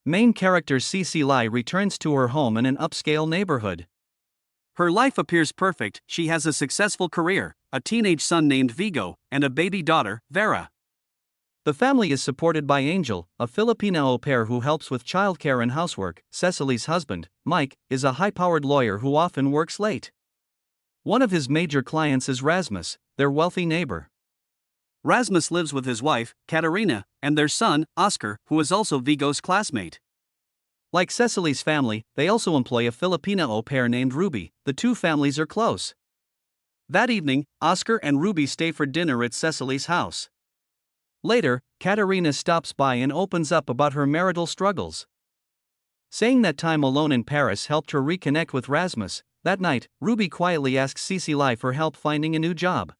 main character Cece Lai returns to her home in an upscale neighborhood. Her life appears perfect. She has a successful career, a teenage son named Vigo, and a baby daughter, Vera. The family is supported by Angel, a Filipina au pair who helps with childcare and housework. Cecily's husband, Mike, is a high-powered lawyer who often works late. One of his major clients is Rasmus, their wealthy neighbor. Rasmus lives with his wife, Katerina, and their son, Oscar, who is also Vigo's classmate. Like Cecily's family, they also employ a Filipina au pair named Ruby. The two families are close. That evening, Oscar and Ruby stay for dinner at Cecily's house. Later, Katerina stops by and opens up about her marital struggles. Saying that time alone in Paris helped her reconnect with Rasmus, that night, Ruby quietly asks Cece Lai for help finding a new job.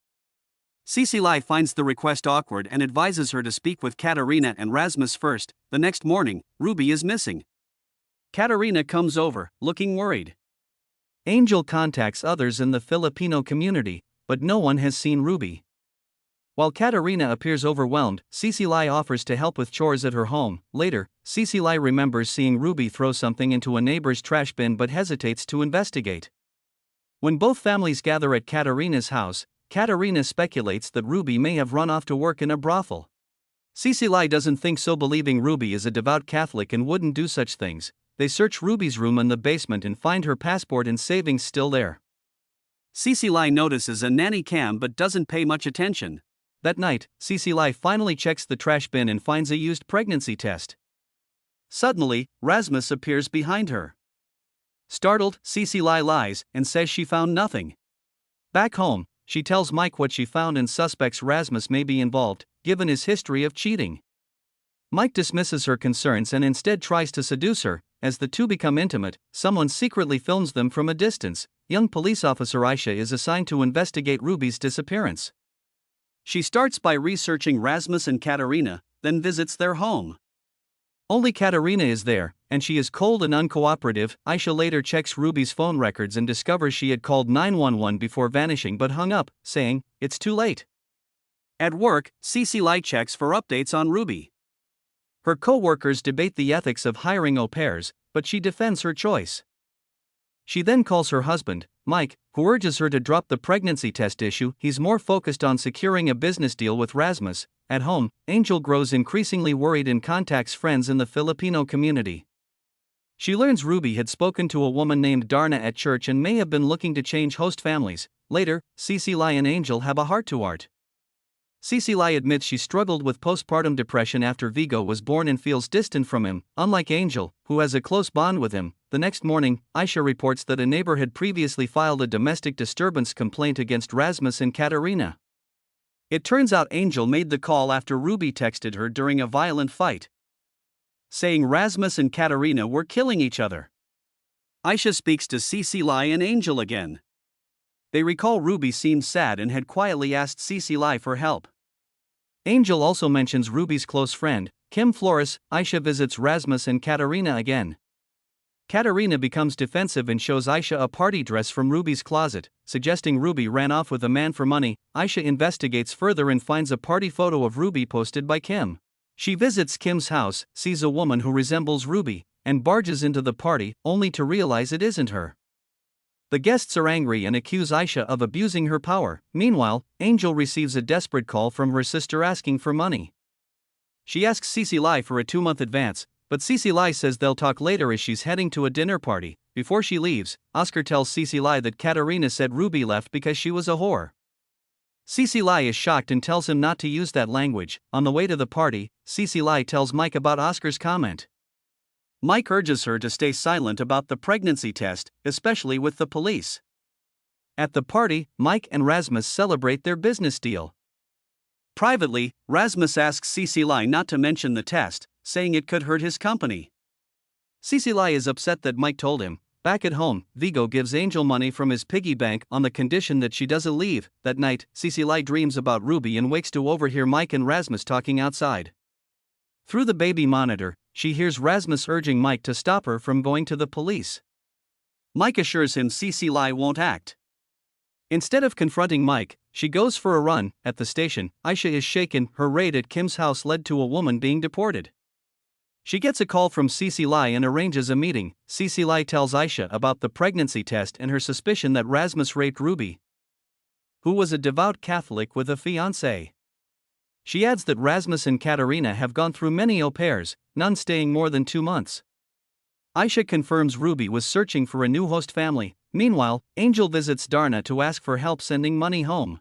Cece Lai finds the request awkward and advises her to speak with Katerina and Rasmus first. The next morning, Ruby is missing. Katerina comes over, looking worried. Angel contacts others in the Filipino community, but no one has seen Ruby. While Katerina appears overwhelmed, Cece Lai offers to help with chores at her home. Later, Cece Lai remembers seeing Ruby throw something into a neighbor's trash bin but hesitates to investigate. When both families gather at Katerina's house, Katerina speculates that Ruby may have run off to work in a brothel. Cece Lai doesn't think so, believing Ruby is a devout Catholic and wouldn't do such things. They search Ruby's room in the basement and find her passport and savings still there. Cece Lai notices a nanny cam but doesn't pay much attention. That night, Cece Lai finally checks the trash bin and finds a used pregnancy test. Suddenly, Rasmus appears behind her. Startled, Cece Lai lies and says she found nothing. Back home, she tells Mike what she found and suspects Rasmus may be involved, given his history of cheating. Mike dismisses her concerns and instead tries to seduce her. As the two become intimate, someone secretly films them from a distance. Young police officer Aisha is assigned to investigate Ruby's disappearance. She starts by researching Rasmus and Katerina, then visits their home. Only Katerina is there, and she is cold and uncooperative. Aisha later checks Ruby's phone records and discovers she had called 911 before vanishing but hung up, saying, "It's too late." At work, Cece Lai checks for updates on Ruby. Her co-workers debate the ethics of hiring au pairs, but she defends her choice. She then calls her husband, Mike, who urges her to drop the pregnancy test issue. He's more focused on securing a business deal with Rasmus. At home, Angel grows increasingly worried and contacts friends in the Filipino community. She learns Ruby had spoken to a woman named Darna at church and may have been looking to change host families. Later, Cece Lai and Angel have a heart-to-heart. Cece Lai admits she struggled with postpartum depression after Vigo was born and feels distant from him. Unlike Angel, who has a close bond with him, the next morning, Aisha reports that a neighbor had previously filed a domestic disturbance complaint against Rasmus and Katerina. It turns out Angel made the call after Ruby texted her during a violent fight, saying Rasmus and Katerina were killing each other. Aisha speaks to Cece Lai and Angel again. They recall Ruby seemed sad and had quietly asked Cece Lai for help. Angel also mentions Ruby's close friend, Kim Flores. Aisha visits Rasmus and Katerina again. Katerina becomes defensive and shows Aisha a party dress from Ruby's closet, suggesting Ruby ran off with a man for money. Aisha investigates further and finds a party photo of Ruby posted by Kim. She visits Kim's house, sees a woman who resembles Ruby, and barges into the party, only to realize it isn't her. The guests are angry and accuse Aisha of abusing her power. Meanwhile, Angel receives a desperate call from her sister asking for money. She asks Cece Lai for a 2-month advance, but Cece Lai says they'll talk later as she's heading to a dinner party. Before she leaves, Oscar tells Cece Lai that Katerina said Ruby left because she was a whore. Cece Lai is shocked and tells him not to use that language. On the way to the party, Cece Lai tells Mike about Oscar's comment. Mike urges her to stay silent about the pregnancy test, especially with the police. At the party, Mike and Rasmus celebrate their business deal. Privately, Rasmus asks Cece Lai not to mention the test, saying it could hurt his company. Cece Lai is upset that Mike told him. Back at home, Vigo gives Angel money from his piggy bank on the condition that she doesn't leave. That night, Cece Lai dreams about Ruby and wakes to overhear Mike and Rasmus talking outside. Through the baby monitor, she hears Rasmus urging Mike to stop her from going to the police. Mike assures him Cece Lai won't act. Instead of confronting Mike, she goes for a run. At the station, Aisha is shaken. Her raid at Kim's house led to a woman being deported. She gets a call from Cece Lai and arranges a meeting. Cece Lai tells Aisha about the pregnancy test and her suspicion that Rasmus raped Ruby, who was a devout Catholic with a fiancé. She adds that Rasmus and Katerina have gone through many au pairs, none staying more than 2 months. Aisha confirms Ruby was searching for a new host family. Meanwhile, Angel visits Darna to ask for help sending money home.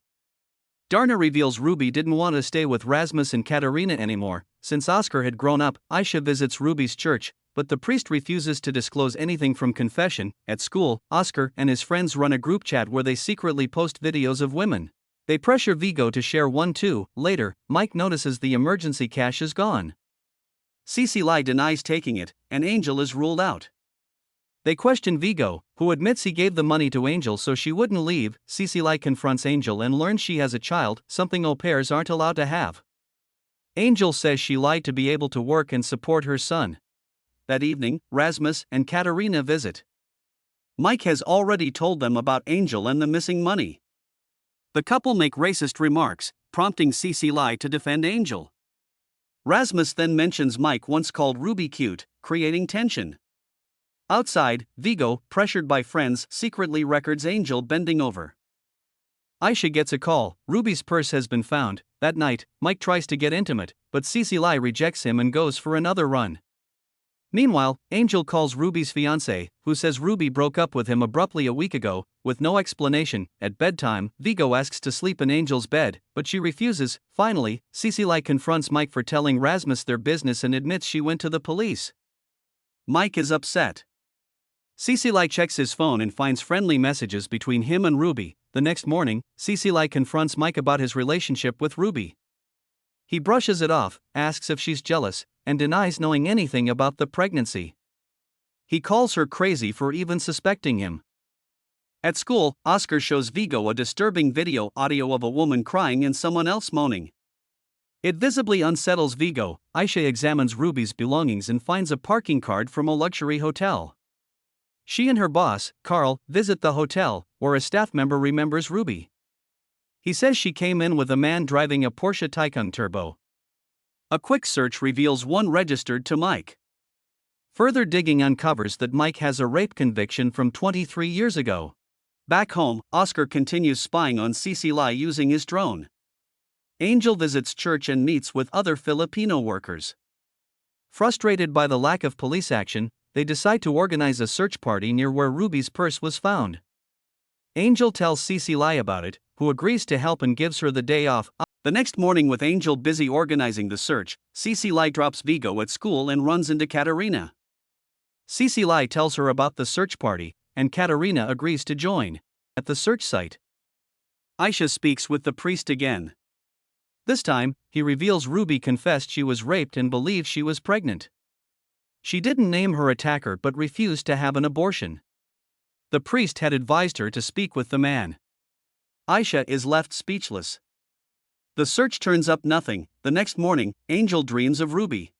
Darna reveals Ruby didn't want to stay with Rasmus and Katerina anymore, since Oscar had grown up. Aisha visits Ruby's church, but the priest refuses to disclose anything from confession. At school, Oscar and his friends run a group chat where they secretly post videos of women. They pressure Vigo to share one too. Later, Mike notices the emergency cash is gone. Cece Lai denies taking it, and Angel is ruled out. They question Vigo, who admits he gave the money to Angel so she wouldn't leave. Cece Lai confronts Angel and learns she has a child, something au pairs aren't allowed to have. Angel says she lied to be able to work and support her son. That evening, Rasmus and Katerina visit. Mike has already told them about Angel and the missing money. The couple make racist remarks, prompting Cece Lai to defend Angel. Rasmus then mentions Mike once called Ruby cute, creating tension. Outside, Vigo, pressured by friends, secretly records Angel bending over. Aisha gets a call. Ruby's purse has been found. That night, Mike tries to get intimate, but Cece Lai rejects him and goes for another run. Meanwhile, Angel calls Ruby's fiancé, who says Ruby broke up with him abruptly a week ago, with no explanation. At bedtime, Vigo asks to sleep in Angel's bed, but she refuses. Finally, Cece Lai confronts Mike for telling Rasmus their business and admits she went to the police. Mike is upset. Cece Lai checks his phone and finds friendly messages between him and Ruby. The next morning, Cece Lai confronts Mike about his relationship with Ruby. He brushes it off, asks if she's jealous, and denies knowing anything about the pregnancy. He calls her crazy for even suspecting him. At school, Oscar shows Vigo a disturbing audio of a woman crying and someone else moaning. It visibly unsettles Vigo. Aisha examines Ruby's belongings and finds a parking card from a luxury hotel. She and her boss, Carl, visit the hotel, where a staff member remembers Ruby. He says she came in with a man driving a Porsche Taycan Turbo. A quick search reveals one registered to Mike. Further digging uncovers that Mike has a rape conviction from 23 years ago. Back home, Oscar continues spying on Cece Lai using his drone. Angel visits church and meets with other Filipino workers. Frustrated by the lack of police action, they decide to organize a search party near where Ruby's purse was found. Angel tells Cece Lai about it, who agrees to help and gives her the day off. The next morning, with Angel busy organizing the search, Cece Lai drops Vigo at school and runs into Katerina. Cece Lai tells her about the search party, and Katerina agrees to join. At the search site, Aisha speaks with the priest again. This time, he reveals Ruby confessed she was raped and believes she was pregnant. She didn't name her attacker but refused to have an abortion. The priest had advised her to speak with the man. Aisha is left speechless. The search turns up nothing. The next morning, Angel dreams of Ruby.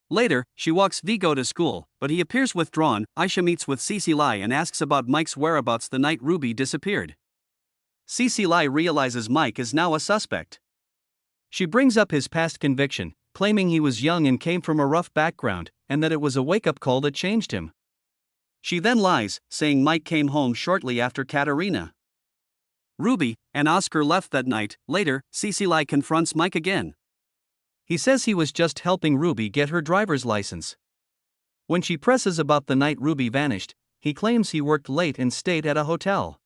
Later, she walks Vigo to school, but he appears withdrawn. Aisha meets with Cece Lai and asks about Mike's whereabouts the night Ruby disappeared. Cece Lai realizes Mike is now a suspect. She brings up his past conviction, claiming he was young and came from a rough background, and that it was a wake-up call that changed him. She then lies, saying Mike came home shortly after Katerina, Ruby, and Oscar left that night. Later, Cece Lai confronts Mike again. He says he was just helping Ruby get her driver's license. When she presses about the night Ruby vanished, he claims he worked late and stayed at a hotel.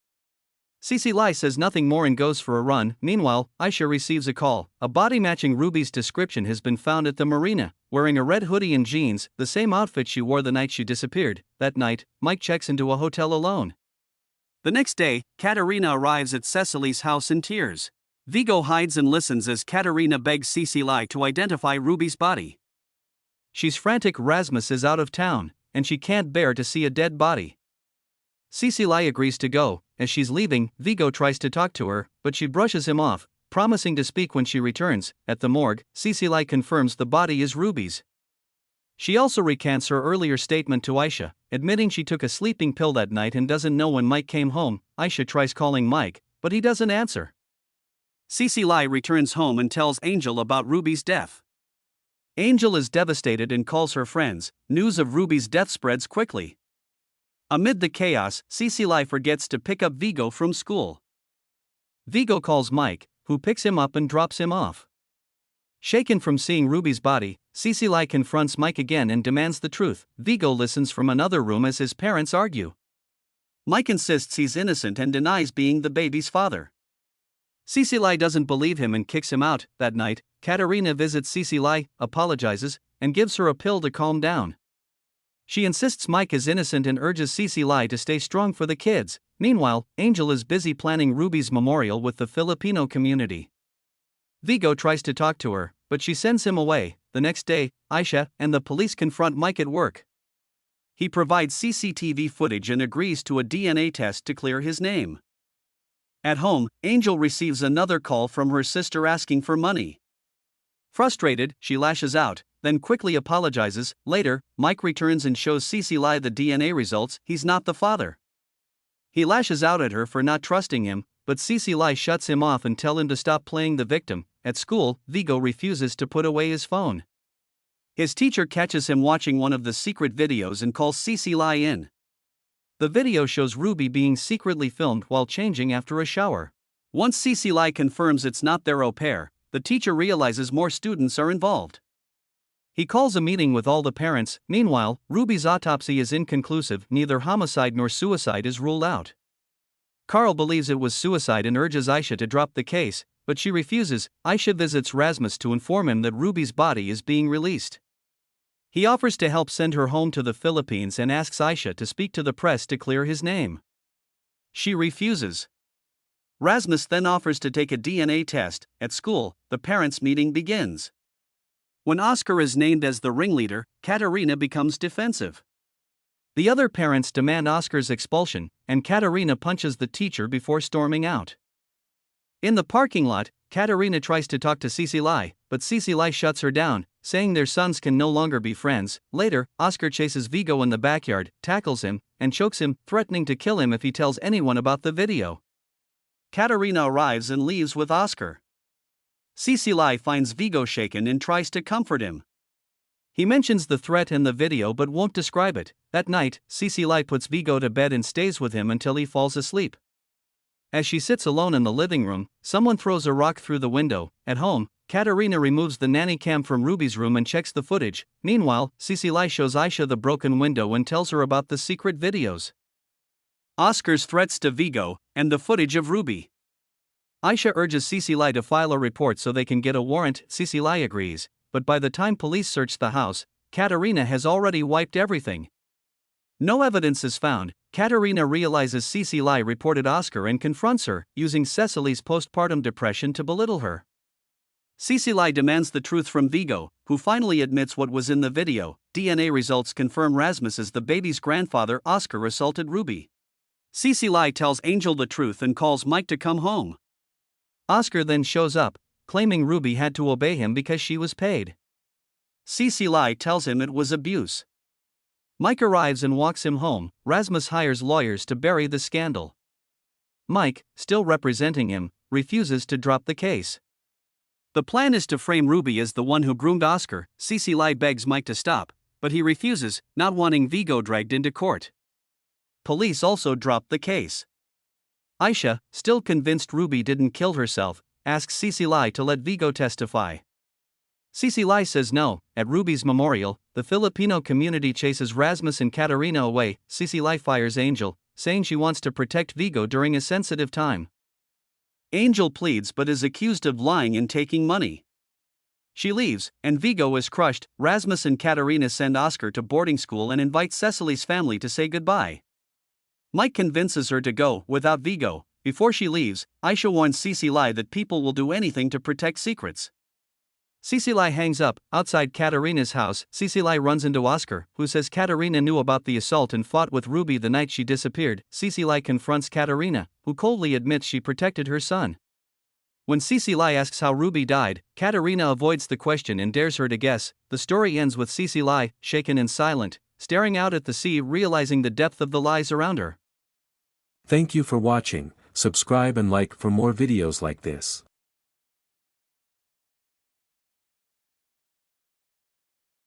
Cece Lai says nothing more and goes for a run. Meanwhile, Aisha receives a call. A body matching Ruby's description has been found at the marina, wearing a red hoodie and jeans, the same outfit she wore the night she disappeared. That night, Mike checks into a hotel alone. The next day, Katerina arrives at Cecily's house in tears. Vigo hides and listens as Katerina begs Cece Lai to identify Ruby's body. She's frantic. Rasmus is out of town, and she can't bear to see a dead body. Cece Lai agrees to go. As she's leaving, Vigo tries to talk to her, but she brushes him off, promising to speak when she returns. At the morgue, Cece Lai confirms the body is Ruby's. She also recants her earlier statement to Aisha, admitting she took a sleeping pill that night and doesn't know when Mike came home. Aisha tries calling Mike, but he doesn't answer. Cece Lai returns home and tells Angel about Ruby's death. Angel is devastated and calls her friends. News of Ruby's death spreads quickly. Amid the chaos, Cecily forgets to pick up Vigo from school. Vigo calls Mike, who picks him up and drops him off. Shaken from seeing Ruby's body, Cecily confronts Mike again and demands the truth. Vigo listens from another room as his parents argue. Mike insists he's innocent and denies being the baby's father. Cecily doesn't believe him and kicks him out. That night, Katerina visits Cecily, apologizes, and gives her a pill to calm down. She insists Mike is innocent and urges Cecily to stay strong for the kids. Meanwhile, Angel is busy planning Ruby's memorial with the Filipino community. Vigo tries to talk to her, but she sends him away. The next day, Aisha and the police confront Mike at work. He provides CCTV footage and agrees to a DNA test to clear his name. At home, Angel receives another call from her sister asking for money. Frustrated, she lashes out, then quickly apologizes. Later, Mike returns and shows Cecily the DNA results. He's not the father. He lashes out at her for not trusting him, but Cecily shuts him off and tells him to stop playing the victim. At school, Vigo refuses to put away his phone. His teacher catches him watching one of the secret videos and calls Cecily in. The video shows Ruby being secretly filmed while changing after a shower. Once Cecily confirms it's not their au pair, the teacher realizes more students are involved. He calls a meeting with all the parents. Meanwhile, Ruby's autopsy is inconclusive. Neither homicide nor suicide is ruled out. Carl believes it was suicide and urges Aisha to drop the case, but she refuses. Aisha visits Rasmus to inform him that Ruby's body is being released. He offers to help send her home to the Philippines and asks Aisha to speak to the press to clear his name. She refuses. Rasmus then offers to take a DNA test. At school, the parents' meeting begins. When Oscar is named as the ringleader, Katerina becomes defensive. The other parents demand Oscar's expulsion, and Katerina punches the teacher before storming out. In the parking lot, Katerina tries to talk to Cecily, but Cecily shuts her down, saying their sons can no longer be friends. Later, Oscar chases Vigo in the backyard, tackles him, and chokes him, threatening to kill him if he tells anyone about the video. Katerina arrives and leaves with Oscar. Cecily finds Vigo shaken and tries to comfort him. He mentions the threat in the video but won't describe it. That night, Cecily puts Vigo to bed and stays with him until he falls asleep. As she sits alone in the living room, someone throws a rock through the window. At home, Katerina removes the nanny cam from Ruby's room and checks the footage. Meanwhile, Cecily shows Aisha the broken window and tells her about the secret videos. Oscar's threats to Vigo, and the footage of Ruby. Aisha urges Cecily to file a report so they can get a warrant. Cecily agrees, but by the time police search the house, Katerina has already wiped everything. No evidence is found. Katerina realizes Cecily reported Oscar and confronts her, using Cecily's postpartum depression to belittle her. Cecily demands the truth from Vigo, who finally admits what was in the video. DNA results confirm Rasmus is the baby's grandfather. Oscar assaulted Ruby. Cecily tells Angel the truth and calls Mike to come home. Oscar then shows up, claiming Ruby had to obey him because she was paid. Cecily tells him it was abuse. Mike arrives and walks him home. Rasmus hires lawyers to bury the scandal. Mike, still representing him, refuses to drop the case. The plan is to frame Ruby as the one who groomed Oscar. Cecily begs Mike to stop, but he refuses, not wanting Vigo dragged into court. Police also drop the case. Aisha, still convinced Ruby didn't kill herself, asks Cecily to let Vigo testify. Cecily says no. At Ruby's memorial, the Filipino community chases Rasmus and Katerina away. Cecily fires Angel, saying she wants to protect Vigo during a sensitive time. Angel pleads but is accused of lying and taking money. She leaves, and Vigo is crushed. Rasmus and Katerina send Oscar to boarding school and invite Cecily's family to say goodbye. Mike convinces her to go without Vigo. Before she leaves, Aisha warns Cecily that people will do anything to protect secrets. Cecily hangs up. Outside Katerina's house, Cecily runs into Oscar, who says Katerina knew about the assault and fought with Ruby the night she disappeared. Cecily confronts Katerina, who coldly admits she protected her son. When Cecily asks how Ruby died, Katerina avoids the question and dares her to guess. The story ends with Cecily, shaken and silent, staring out at the sea, realizing the depth of the lies around her. Thank you for watching. Subscribe and like for more videos like this.